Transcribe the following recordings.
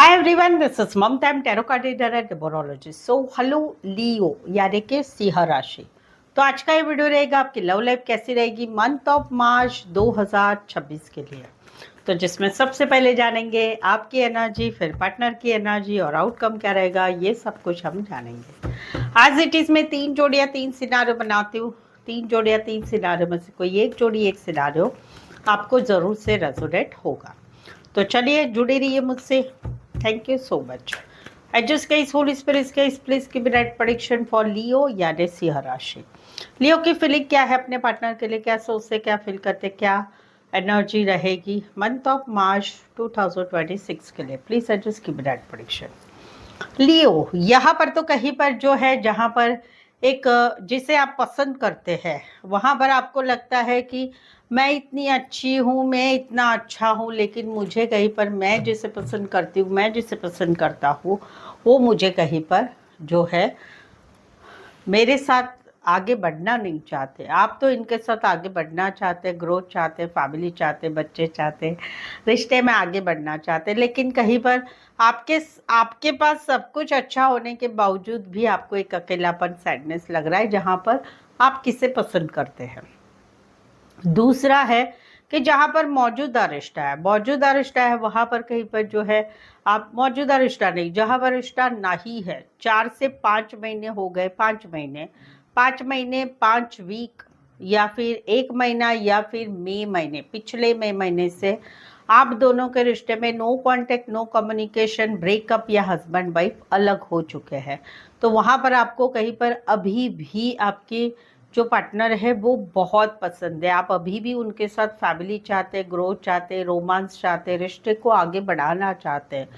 Hi everyone, this is Mamta. I'm tarot card reader and numerologist. So, hello Leo यानी कि सिंह राशि। तो आज का ये वीडियो रहेगा आपकी लव लाइफ कैसी रहेगी मंथ ऑफ मार्च 2026 के लिए। तो जिसमें सबसे पहले जानेंगे आपकी एनर्जी, फिर पार्टनर की एनर्जी और आउटकम क्या रहेगा, ये सब कुछ हम जानेंगे। आज इट इज में 3 जोड़ियाँ 3 सिनारियो बनाती हूँ। 3 जोड़ियाँ 3 सिनारियो में से कोई एक जोड़ी एक सिनारियो आपको ज़रूर से रेजोनेट होगा। तो चलिए जुड़े रहिए मुझसे। Thank you so much. I just guys, Holy Spirit guys, please give me that prediction for Leo यानी सिंह राशि। लियो की फीलिंग क्या है अपने पार्टनर के लिए, क्या सोचते, क्या फील करते, क्या एनर्जी रहेगी मंथ ऑफ मार्च 2026 के लिए। Please just give me that prediction. Leo यहाँ पर तो कहीं पर जो है, जहाँ पर एक जिसे आप पसंद करते हैं, वहाँ पर आपको लगता है कि मैं इतनी अच्छी हूँ, मैं इतना अच्छा हूँ, लेकिन मुझे कहीं पर मैं जिसे पसंद करती हूँ, मैं जिसे पसंद करता हूँ, वो मुझे कहीं पर जो है मेरे साथ आगे बढ़ना नहीं चाहते। आप तो इनके साथ आगे बढ़ना चाहते, ग्रोथ चाहते, फैमिली चाहते, बच्चे चाहते, रिश्ते में आगे बढ़ना चाहते, लेकिन कहीं पर आपके आपके पास सब कुछ अच्छा होने के बावजूद भी आपको एक अकेलापन, सैडनेस लग रहा है, जहाँ पर आप किसे पसंद करते हैं। दूसरा है कि जहाँ पर मौजूदा रिश्ता है वहाँ पर कहीं पर जो है आप मौजूदा रिश्ता नहीं, जहाँ पर रिश्ता नहीं है, 4 से 5 महीने हो गए, 5 महीने, 5 महीने, 5 वीक या फिर 1 महीना या फिर मई महीने, पिछले मई महीने से आप दोनों के रिश्ते में no contact, no communication, breakup या हस्बैंड वाइफ अलग हो चुके हैं। तो वहाँ पर आपको कहीं पर अभी भी आपकी जो पार्टनर है वो बहुत पसंद है। आप अभी भी उनके साथ फैमिली चाहते, ग्रोथ चाहते, रोमांस चाहते, रिश्ते को आगे बढ़ाना चाहते हैं,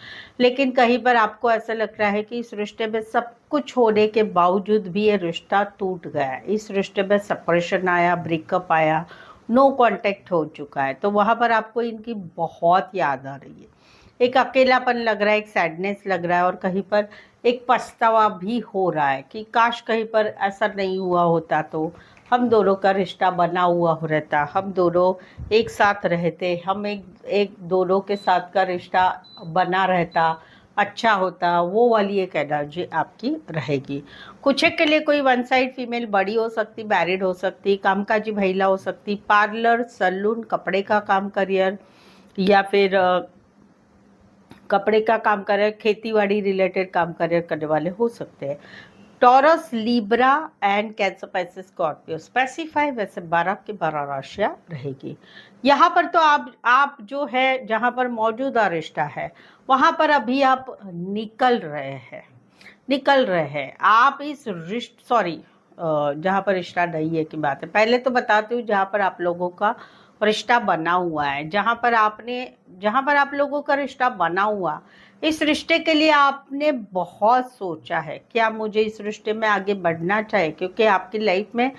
लेकिन कहीं पर आपको ऐसा लग रहा है कि इस रिश्ते में सब कुछ होने के बावजूद भी ये रिश्ता टूट गया है। इस रिश्ते में सेपरेशन आया, ब्रेकअप आया, नो कांटेक्ट हो चुका है। तो वहाँ पर आपको इनकी बहुत याद आ रही है, एक अकेलापन लग रहा है, एक सैडनेस लग रहा है, और कहीं पर एक पछतावा भी हो रहा है कि काश कहीं पर ऐसा नहीं हुआ होता तो हम दोनों का रिश्ता बना हुआ हो रहता, हम दोनों एक साथ रहते, हम एक एक दोनों के साथ का रिश्ता बना रहता, अच्छा होता। वो वाली एक एनर्जी आपकी रहेगी। कुछ एक के लिए कोई वन साइड फीमेल बड़ी हो सकती, मैरिड हो सकती, कामकाजी महिला हो सकती, पार्लर, सैलून, कपड़े का काम, करियर, या फिर कपड़े का काम कर रहे, खेतीबाड़ी रिलेटेड काम करने वाले हो सकते हैं। टॉरस, लिब्रा एंड कैंसर, पैसे, स्कॉर्पियो स्पेसिफाई, वैसे 12 की 12 राशियां रहेगी। यहाँ पर तो आप जो है, जहाँ पर मौजूदा रिश्ता है वहाँ पर अभी आप निकल रहे हैं आप इस जहाँ पर रिश्ता नहीं है की बात है। पहले तो बताती हूँ जहाँ पर आप लोगों का रिश्ता बना हुआ है, जहाँ पर आप लोगों का रिश्ता बना हुआ, इस रिश्ते के लिए आपने बहुत सोचा है, क्या मुझे इस रिश्ते में आगे बढ़ना चाहिए, क्योंकि आपकी लाइफ में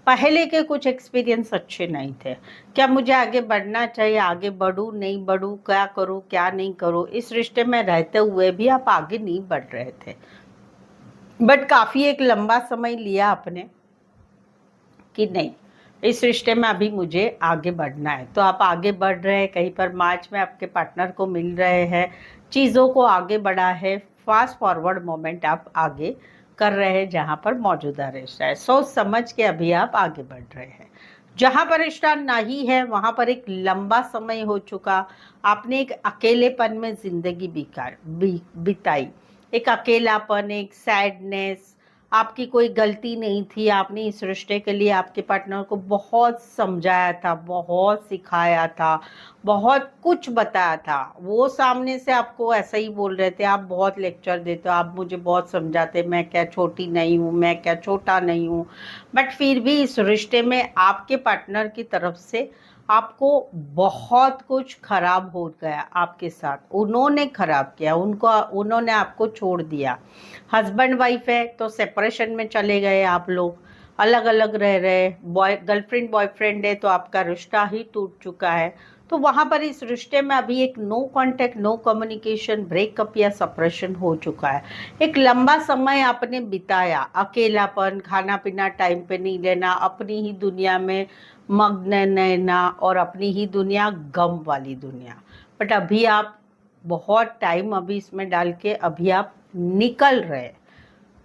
पहले के कुछ एक्सपीरियंस अच्छे नहीं थे। क्या मुझे आगे बढ़ना चाहिए, आगे बढ़ूँ नहीं बढ़ूँ, क्या करूँ क्या नहीं करूँ, इस रिश्ते में रहते हुए भी आप आगे नहीं बढ़ रहे थे, बट काफ़ी एक लंबा समय लिया आपने कि नहीं, इस रिश्ते में अभी मुझे आगे बढ़ना है। तो आप आगे बढ़ रहे हैं, कहीं पर मार्च में आपके पार्टनर को मिल रहे हैं, चीज़ों को आगे बढ़ा है, फास्ट फॉरवर्ड मोमेंट आप आगे कर रहे हैं, जहाँ पर मौजूदा रिश्ता है, सोच समझ के अभी आप आगे बढ़ रहे हैं। जहाँ पर रिश्ता नहीं है वहाँ पर एक लंबा समय हो चुका, आपने एक अकेलेपन में जिंदगी बिताई, एक अकेलापन, एक सैडनेस, आपकी कोई गलती नहीं थी, आपने इस रिश्ते के लिए आपके पार्टनर को बहुत समझाया था, बहुत सिखाया था, बहुत कुछ बताया था। वो सामने से आपको ऐसा ही बोल रहे थे, आप बहुत लेक्चर देते हो, आप मुझे बहुत समझाते, मैं क्या छोटी नहीं हूँ, मैं क्या छोटा नहीं हूँ, बट फिर भी इस रिश्ते में आपके पार्टनर की तरफ से आपको बहुत कुछ खराब हो गया आपके साथ, उन्होंने खराब किया, उन्होंने आपको छोड़ दिया। हस्बैंड वाइफ है तो सेपरेशन में चले गए, आप लोग अलग अलग रह रहे, गर्लफ्रेंड बॉयफ्रेंड है तो आपका रिश्ता ही टूट चुका है। तो वहाँ पर इस रिश्ते में अभी एक no contact, no communication, breakup या सेपरेशन हो चुका है। एक लंबा समय आपने बिताया, अकेलापन, खाना पीना टाइम पे नहीं लेना, अपनी ही दुनिया में मग्न रहना, और अपनी ही दुनिया, गम वाली दुनिया। बट अभी आप बहुत टाइम अभी इसमें डाल के अभी आप निकल रहे हैं,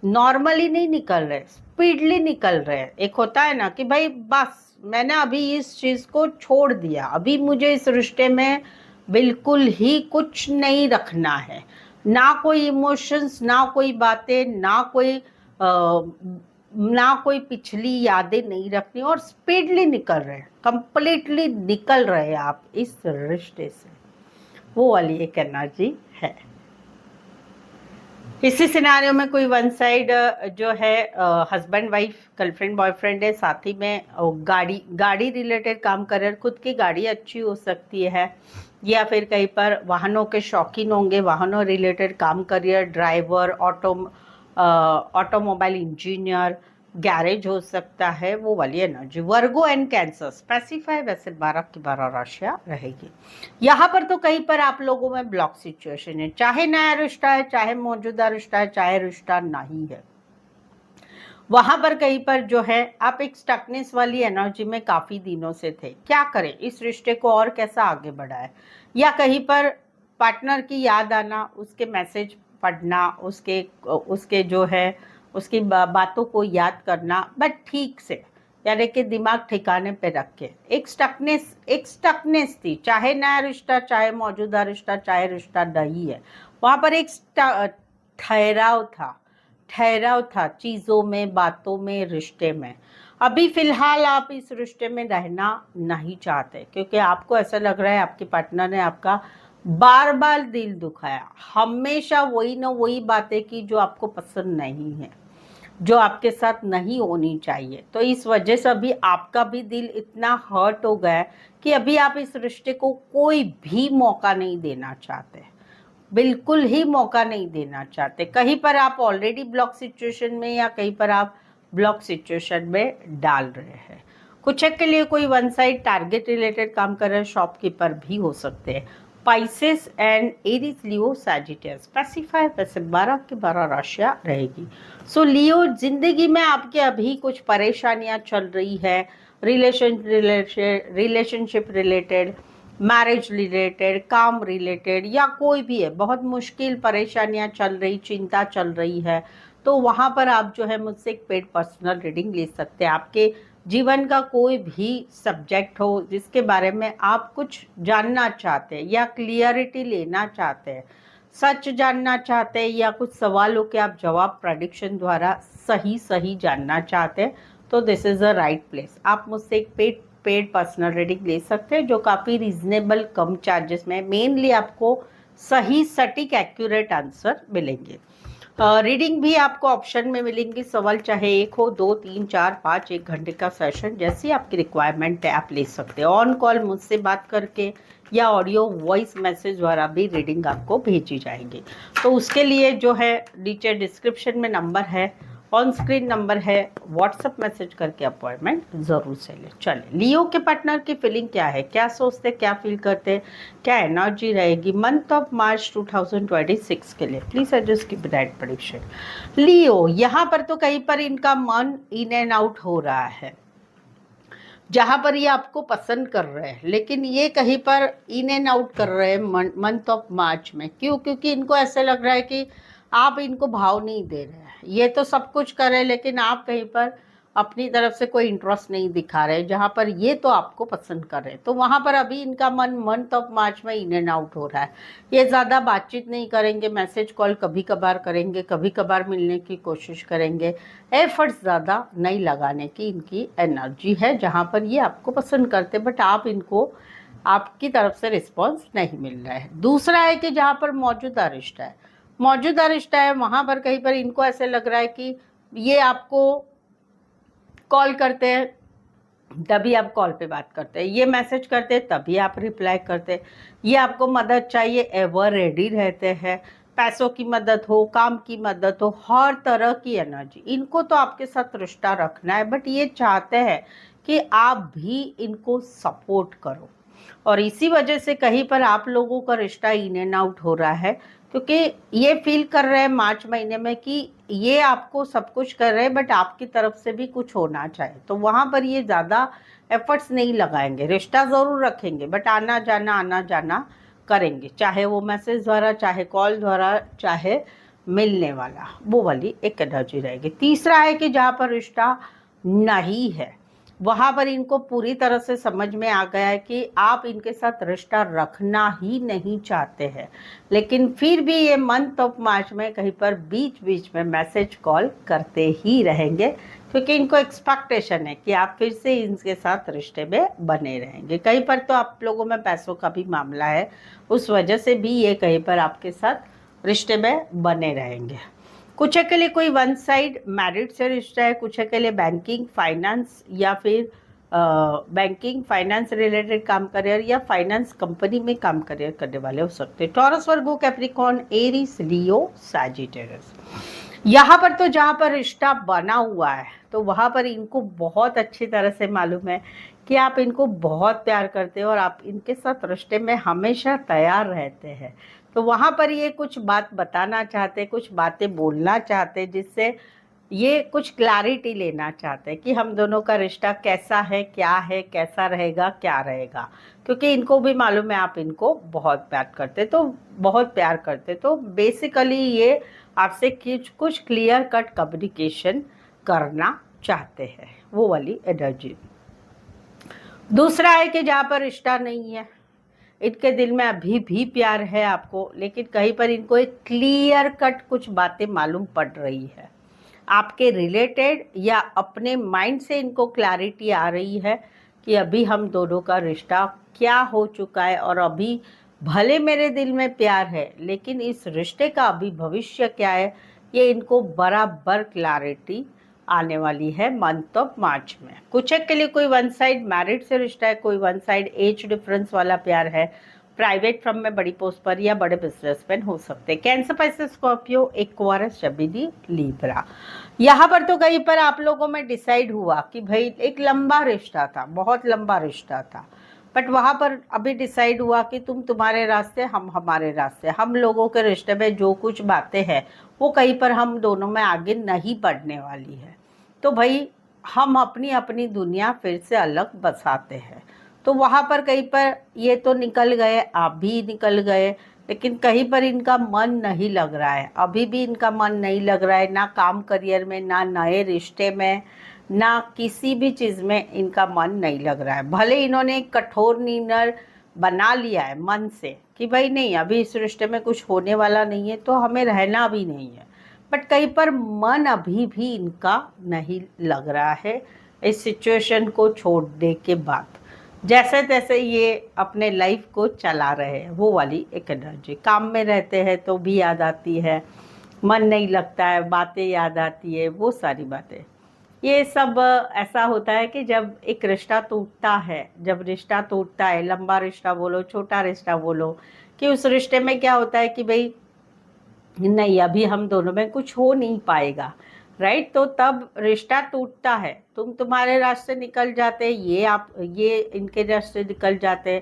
नॉर्मली नहीं निकल रहे, स्पीडली निकल रहे हैं। एक होता है ना कि भाई बस मैंने अभी इस चीज को छोड़ दिया, अभी मुझे इस रिश्ते में बिल्कुल ही कुछ नहीं रखना है, ना कोई इमोशंस, ना कोई बातें, ना कोई पिछली यादें नहीं रखनी, और स्पीडली निकल रहे हैं, कंप्लीटली निकल रहे हैं आप इस रिश्ते से। वो वाली एक एनर्जी है। इसी सिनारियो में कोई वन साइड जो है हस्बैंड वाइफ, गर्लफ्रेंड बॉयफ्रेंड है, साथ ही में गाड़ी रिलेटेड काम कर रहे हैं, खुद की गाड़ी अच्छी हो सकती है, या फिर कहीं पर वाहनों के शौकीन होंगे, वाहनों रिलेटेड काम career, driver, automobile engineer, garage हो सकता है, वो वाली energy. Virgo and cancer specify वैसे 12 की 12 राशियां रहेगी। यहाँ पर तो कहीं पर आप लोगों में ब्लॉक सिचुएशन है, चाहे नया रिश्ता है, चाहे मौजूदा रिश्ता है, चाहे रिश्ता नहीं है, वहां पर कहीं पर जो है आप एक स्टकनेस वाली एनर्जी में काफी दिनों से थे। क्या करें, इस रिश्ते को और कैसा आगे बढ़ाए, या कहीं पर पार्टनर की याद आना, उसके मैसेज पढ़ना, उसके जो है उसकी बातों को याद करना, बट ठीक से, यानी कि दिमाग ठिकाने पे रख के। एक स्टकनेस थी, चाहे नया रिश्ता, चाहे मौजूदा रिश्ता, चाहे रिश्ता नहीं है, वहां पर एक ठहराव था चीजों में, बातों में, रिश्ते में। अभी फिलहाल आप इस रिश्ते में रहना नहीं चाहते, क्योंकि आपको ऐसा लग रहा है आपके पार्टनर ने आपका बार बार दिल दुखाया, हमेशा वही ना वही बातें की जो आपको पसंद नहीं है, जो आपके साथ नहीं होनी चाहिए। तो इस वजह से अभी आपका भी दिल इतना हर्ट हो गया है कि अभी आप इस रिश्ते को कोई भी मौका नहीं देना चाहते, बिल्कुल ही मौका नहीं देना चाहते। कहीं पर आप ऑलरेडी ब्लॉक सिचुएशन में, या कहीं पर आप ब्लॉक सिचुएशन में डाल रहे हैं। कुछ एक के लिए कोई वन साइड टारगेट रिलेटेड काम कर रहे हैं, शॉपकीपर भी हो सकते हैं। Pisces and Aries, Leo, Sagittarius specify वैसे 12 की 12 राशियां रहेगी। सो लियो, जिंदगी में आपके अभी कुछ परेशानियां चल रही है, रिलेशनशिप रिलेटेड, मैरिज रिलेटेड, काम रिलेटेड, या कोई भी है, बहुत मुश्किल परेशानियां चल रही, चिंता चल रही है, तो वहां पर आप जो है मुझसे एक पेड पर्सनल रीडिंग ले सकते हैं। आपके जीवन का कोई भी सब्जेक्ट हो जिसके बारे में आप कुछ जानना चाहते हैं, या क्लियरिटी लेना चाहते हैं, सच जानना चाहते हैं, या कुछ सवालों के आप जवाब प्रेडिक्शन द्वारा सही जानना चाहते हैं, तो this is a right place. आप मुझसे एक पेड पर्सनल रीडिंग ले सकते हैं, जो काफ़ी रीजनेबल कम चार्जेस में, मेनली आपको सही सटीक एक्यूरेट आंसर मिलेंगे। रीडिंग भी आपको ऑप्शन में मिलेंगी, सवाल चाहे 1 हो, 2, 3, 4, 5, 1 घंटे का सेशन, जैसी आपकी रिक्वायरमेंट है आप ले सकते हैं। ऑन कॉल मुझसे बात करके या ऑडियो वॉइस मैसेज द्वारा भी रीडिंग आपको भेजी जाएंगी। तो उसके लिए जो है नीचे डिस्क्रिप्शन में नंबर है, ऑन स्क्रीन नंबर है, व्हाट्सएप मैसेज करके अपॉइंटमेंट जरूर से ले। चले, लियो के पार्टनर की फीलिंग क्या है, क्या सोचते, क्या फील करते, क्या एनर्जी रहेगी मंथ ऑफ मार्च 2026 के लिए, प्लीज एडजस्ट की ब्राइट प्रेडिक्शन। लियो, यहाँ पर तो कहीं पर इनका मन इन एंड आउट हो रहा है, जहां पर ये आपको पसंद कर रहे हैं, लेकिन ये कहीं पर इन एंड आउट कर रहे हैं मंथ ऑफ मार्च में। क्यों? क्योंकि इनको ऐसा लग रहा है कि आप इनको भाव नहीं दे रहे हैं। ये तो सब कुछ कर रहे हैं, लेकिन आप कहीं पर अपनी तरफ से कोई इंटरेस्ट नहीं दिखा रहे, जहां पर ये तो आपको पसंद कर रहे हैं। तो वहां पर अभी इनका मन मंथ ऑफ मार्च में इन एंड आउट हो रहा है। ये ज़्यादा बातचीत नहीं करेंगे, मैसेज कॉल कभी कभार करेंगे, कभी कभार मिलने की कोशिश करेंगे, एफर्ट्स ज़्यादा नहीं लगाने की इनकी एनर्जी है, जहां पर ये आपको पसंद करते, बट आप इनको, आपकी तरफ से रिस्पॉन्स नहीं मिल रहा है। दूसरा है कि जहाँ पर मौजूदा रिश्ता है, वहाँ पर कहीं पर इनको ऐसे लग रहा है कि ये आपको कॉल करते हैं तभी आप कॉल पे बात करते हैं, ये मैसेज करते हैं तभी आप रिप्लाई करते हैं, ये आपको मदद चाहिए एवर रेडी रहते हैं, पैसों की मदद हो, काम की मदद हो, हर तरह की एनर्जी। इनको तो आपके साथ रिश्ता रखना है, बट ये चाहते हैं कि आप भी इनको सपोर्ट करो, और इसी वजह से कहीं पर आप लोगों का रिश्ता इन एंड आउट हो रहा है, क्योंकि ये फील कर रहे हैं मार्च महीने में कि ये आपको सब कुछ कर रहे हैं, बट आपकी तरफ से भी कुछ होना चाहिए। तो वहाँ पर ये ज़्यादा एफर्ट्स नहीं लगाएंगे, रिश्ता ज़रूर रखेंगे, बट आना जाना करेंगे, चाहे वो मैसेज द्वारा, चाहे कॉल द्वारा, चाहे मिलने वाला, वो वाली एक एनर्जी रहेगी। तीसरा है कि जहाँ पर रिश्ता नहीं है वहाँ पर इनको पूरी तरह से समझ में आ गया है कि आप इनके साथ रिश्ता रखना ही नहीं चाहते हैं, लेकिन फिर भी ये मंथ ऑफ मार्च में कहीं पर बीच बीच में मैसेज कॉल करते ही रहेंगे, क्योंकि इनको एक्सपेक्टेशन है कि आप फिर से इनके साथ रिश्ते में बने रहेंगे। कहीं पर तो आप लोगों में पैसों का भी मामला है, उस वजह से भी ये कहीं पर आपके साथ रिश्ते में बने रहेंगे। कुछ के लिए कोई वन साइड मैरिड से रिश्ता है, कुछ के लिए बैंकिंग फाइनेंस या फिर बैंकिंग फाइनेंस रिलेटेड काम करियर या फाइनेंस कंपनी में काम करियर करने वाले हो सकते हैं। टॉरस, वर्गो, कैप्रिकॉर्न, एरीज, लियो, सैजिटेरियस। यहाँ पर तो जहाँ पर रिश्ता बना हुआ है तो वहाँ पर इनको बहुत अच्छी तरह से मालूम है कि आप इनको बहुत प्यार करते हो और आप इनके साथ रिश्ते में हमेशा तैयार रहते हैं। तो वहाँ पर ये कुछ बात बताना चाहते, कुछ बातें बोलना चाहते, जिससे ये कुछ क्लैरिटी लेना चाहते हैं कि हम दोनों का रिश्ता कैसा है, क्या है, कैसा रहेगा, क्या रहेगा, क्योंकि इनको भी मालूम है आप इनको बहुत प्यार करते, तो बहुत प्यार करते। तो बेसिकली ये आपसे कुछ क्लियर कट कम्युनिकेशन करना चाहते हैं, वो वाली एनर्जी। दूसरा है कि जहाँ पर रिश्ता नहीं है, इनके दिल में अभी भी प्यार है आपको, लेकिन कहीं पर इनको एक क्लियर कट कुछ बातें मालूम पड़ रही है आपके रिलेटेड, या अपने माइंड से इनको क्लैरिटी आ रही है कि अभी हम दोनों का रिश्ता क्या हो चुका है, और अभी भले मेरे दिल में प्यार है लेकिन इस रिश्ते का अभी भविष्य क्या है, ये इनको बराबर क्लैरिटी आने वाली है मंथ ऑफ मार्च में। कुछ के लिए कोई वन साइड मैरिड से रिश्ता है, कोई वन साइड एज डिफरेंस वाला प्यार है, प्राइवेट फर्म में बड़ी पोस्ट पर या बड़े बिजनेसमैन हो सकते हैं। Cancer, Pisces, Scorpio, Aquarius, Gemini, Libra. यहाँ पर तो कहीं पर आप लोगों में डिसाइड हुआ कि भाई एक लंबा रिश्ता था, बहुत लंबा रिश्ता था, बट वहाँ पर अभी डिसाइड हुआ कि तुम तुम्हारे रास्ते, हम हमारे रास्ते, हम लोगों के रिश्ते में जो कुछ बातें हैं वो कहीं पर हम दोनों में आगे नहीं बढ़ने वाली है। तो भाई हम अपनी अपनी दुनिया फिर से अलग बसाते हैं। तो वहाँ पर कहीं पर ये तो निकल गए, आप भी निकल गए, लेकिन कहीं पर इनका मन नहीं लग रहा है, अभी भी इनका मन नहीं लग रहा है, ना काम करियर में, ना नए रिश्ते में, ना किसी भी चीज़ में इनका मन नहीं लग रहा है। भले इन्होंने एक कठोर निर्णय बना लिया है मन से कि भाई नहीं, अभी इस रिश्ते में कुछ होने वाला नहीं है तो हमें रहना भी नहीं है, बट कहीं पर मन अभी भी इनका नहीं लग रहा है इस सिचुएशन को छोड़ने के बाद। जैसे तैसे ये अपने लाइफ को चला रहे हैं, वो वाली एक एनर्जी। काम में रहते हैं तो भी याद आती है, मन नहीं लगता है, बातें याद आती है, वो सारी बातें। ये सब ऐसा होता है कि जब एक रिश्ता टूटता है, जब रिश्ता टूटता है, लंबा रिश्ता बोलो, छोटा रिश्ता बोलो, कि उस रिश्ते में क्या होता है कि भाई नहीं, अभी हम दोनों में कुछ हो नहीं पाएगा, राइट। तो तब रिश्ता टूटता है, तुम्हारे रास्ते निकल जाते, ये इनके रास्ते निकल जाते,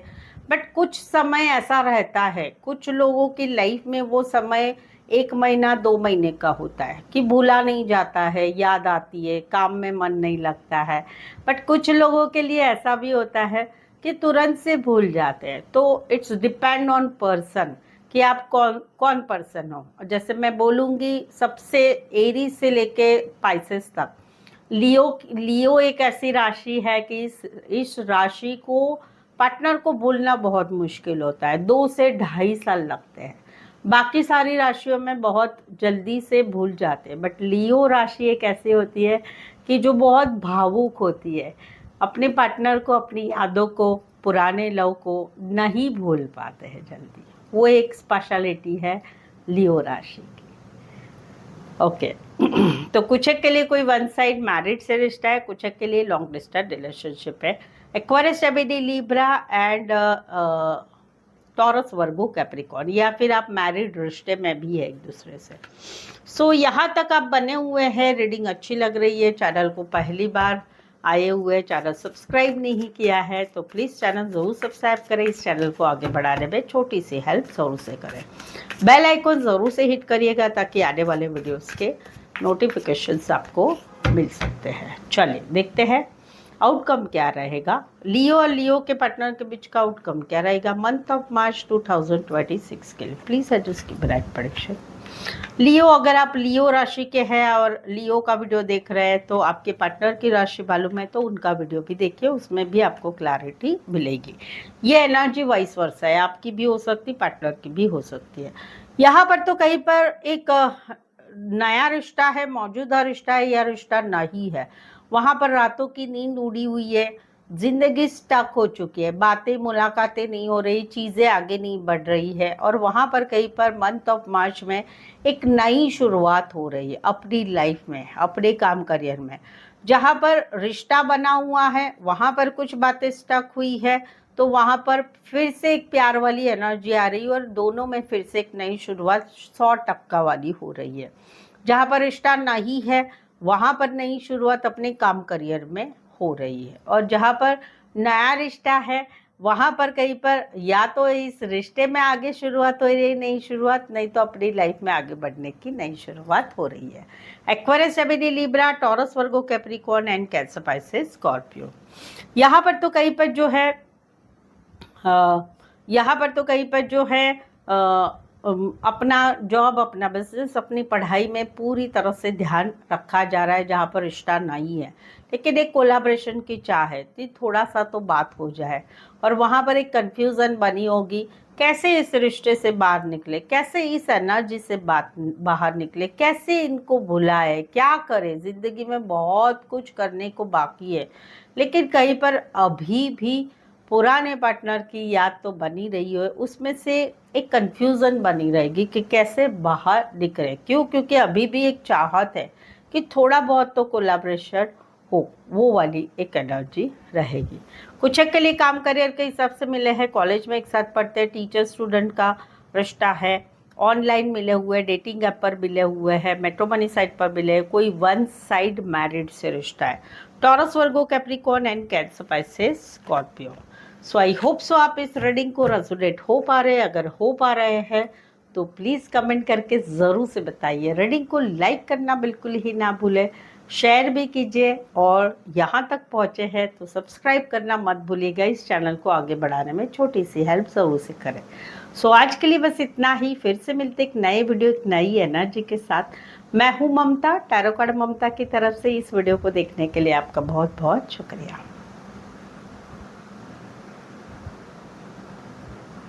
बट कुछ समय ऐसा रहता है, कुछ लोगों की लाइफ में वो समय 1 महीना 2 महीने का होता है कि भूला नहीं जाता है, याद आती है, काम में मन नहीं लगता है। बट कुछ लोगों के लिए ऐसा भी होता है कि तुरंत से भूल जाते हैं। तो इट्स डिपेंड ऑन पर्सन कि आप कौन पर्सन हो। जैसे मैं बोलूँगी सबसे एरीज से लेके पाइसेस तक, लियो एक ऐसी राशि है कि इस राशि को पार्टनर को भूलना बहुत मुश्किल होता है, 2 से 2.5 साल लगते हैं। बाकी सारी राशियों में बहुत जल्दी से भूल जाते हैं, बट लियो राशि एक ऐसी होती है कि जो बहुत भावुक होती है, अपने पार्टनर को, अपनी यादों को, पुराने लव को नहीं भूल पाते हैं जल्दी। वो एक स्पेशलिटी है लियो राशि की। ओके तो कुछ के लिए कोई वन साइड मैरिड से रिश्ता है, कुछ के लिए लॉन्ग डिस्टेंस रिलेशनशिप है। Aquarius, Gemini, Libra and taurus, Virgo, Capricorn, या फिर आप मैरिड रिश्ते में भी है एक दूसरे से। सो यहाँ तक आप बने हुए हैं, रीडिंग अच्छी लग रही है, चैनल को पहली बार आए हुए, चैनल सब्सक्राइब नहीं किया है तो प्लीज़ चैनल ज़रूर सब्सक्राइब करें। इस चैनल को आगे बढ़ाने में छोटी सी हेल्प ज़रूर से करें। बेल आइकन ज़रूर से हिट करिएगा ताकि आने वाले वीडियोस के नोटिफिकेशंस आपको मिल सकते हैं। चलिए देखते हैं आउटकम क्या रहेगा, लियो और लियो के पार्टनर के बीच का आउटकम क्या रहेगा मंथ ऑफ मार्च 2026 के लिए। प्लीज़ एडजस्ट की ब्राइट प्रेडिक्शन। लियो, अगर आप लियो राशि के हैं और लियो का वीडियो देख रहे हैं तो आपके पार्टनर की राशि मालूम है तो उनका वीडियो भी देखिए, उसमें भी आपको क्लैरिटी मिलेगी। ये एनर्जी वाइस वर्सा है, आपकी भी हो सकती, पार्टनर की भी हो सकती है। यहाँ पर तो कहीं पर एक नया रिश्ता है, मौजूदा रिश्ता है या रिश्ता नहीं है, वहाँ पर रातों की नींद उड़ी हुई है, जिंदगी स्टक हो चुकी है, बातें मुलाकातें नहीं हो रही, चीज़ें आगे नहीं बढ़ रही है और वहाँ पर कहीं पर मंथ ऑफ मार्च में एक नई शुरुआत हो रही है अपनी लाइफ में, अपने काम करियर में। जहाँ पर रिश्ता बना हुआ है वहाँ पर कुछ बातें स्टक हुई है, तो वहाँ पर फिर से एक प्यार वाली एनर्जी आ रही है और दोनों में फिर से एक नई शुरुआत 100% वाली हो रही है। जहाँ पर रिश्ता नहीं है वहाँ पर नई शुरुआत अपने काम करियर में हो रही है और जहाँ पर नया रिश्ता है वहाँ पर कहीं पर या तो इस रिश्ते में आगे शुरुआत हो रही है, नई शुरुआत, नहीं तो अपनी लाइफ में आगे बढ़ने की नई शुरुआत हो रही है। Aquarius, Gemini, Libra, taurus, Virgo, Capricorn and cancer, Pisces, Scorpio. यहाँ पर तो कहीं पर जो है यहाँ पर तो कहीं पर जो है अपना जॉब, अपना बिजनेस, अपनी पढ़ाई में पूरी तरह से ध्यान रखा जा रहा है जहाँ पर रिश्ता नहीं है, लेकिन एक कोलैबोरेशन की चाह है कि थोड़ा सा तो बात हो जाए और वहाँ पर एक कन्फ्यूज़न बनी होगी, कैसे इस रिश्ते से बाहर निकले, कैसे इस एनर्जी से बाहर निकले, कैसे इनको भुलाए, क्या करें। ज़िंदगी में बहुत कुछ करने को बाकी है, लेकिन कहीं पर अभी भी पुराने पार्टनर की याद तो बनी रही है, उसमें से एक कन्फ्यूज़न बनी रहेगी कि कैसे बाहर निकले। क्यों? क्योंकि अभी भी एक चाहत है कि थोड़ा बहुत तो कोलैबोरेशन हो, वो वाली एक एनर्जी रहेगी। कुछ एक के लिए काम करियर के हिसाब से मिले हैं, कॉलेज में एक साथ पढ़ते हैं, टीचर स्टूडेंट का रिश्ता है, ऑनलाइन मिले हुए, डेटिंग ऐप पर मिले हुए हैं, मैट्रिमोनी साइट पर मिले, कोई वन साइड मैरिड से रिश्ता है। Taurus, Virgo, Capricorn and cancer, Pisces, Scorpio. So I hope so आप इस रीडिंग को रेजोनेट हो पा रहे हैं। अगर हो पा रहे हैं तो प्लीज़ कमेंट करके ज़रूर से बताइए। रीडिंग को लाइक करना बिल्कुल ही ना भूलें, शेयर भी कीजिए और यहाँ तक पहुँचे हैं तो सब्सक्राइब करना मत भूलिएगा। इस चैनल को आगे बढ़ाने में छोटी सी हेल्प ज़रूर से करें। सो आज के लिए बस इतना ही। फिर से मिलते एक नए वीडियो, एक नई एनर्जी के साथ। मैं हूँ ममता, टैरो कार्ड ममता की तरफ से। इस वीडियो को देखने के लिए आपका बहुत बहुत शुक्रिया।